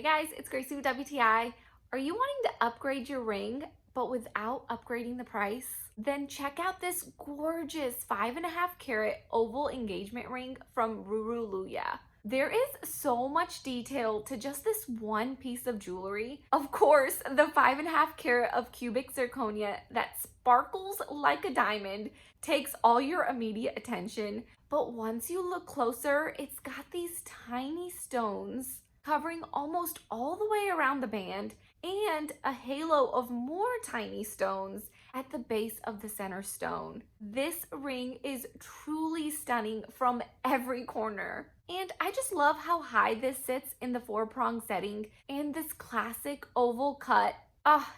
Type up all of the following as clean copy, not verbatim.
Hey guys, it's Gracie with WTI. Are you wanting to upgrade your ring, but without upgrading the price? Then check out this gorgeous 5.5 carat oval engagement ring from RURULUYA. There is so much detail to just this one piece of jewelry. Of course, the 5.5 carat of cubic zirconia that sparkles like a diamond takes all your immediate attention. But once you look closer, it's got these tiny stones covering almost all the way around the band and a halo of more tiny stones at the base of the center stone. This ring is truly stunning from every corner. And I just love how high this sits in the 4-prong setting and this classic oval cut.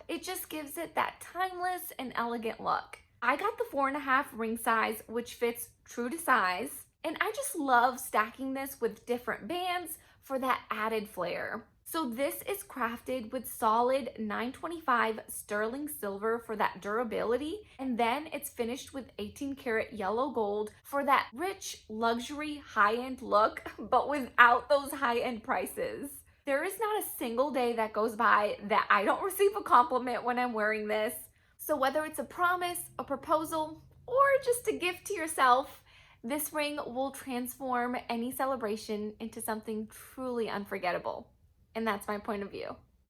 It just gives it that timeless and elegant look. I got the 4.5 ring size, which fits true to size. And I just love stacking this with different bands for that added flair. So this is crafted with solid 925 sterling silver for that durability, and then it's finished with 18 karat yellow gold for that rich luxury high-end look, but without those high-end prices. There is not a single day that goes by that I don't receive a compliment when I'm wearing this. So whether it's a promise, a proposal, or just a gift to yourself, this ring will transform any celebration into something truly unforgettable. And that's my point of view.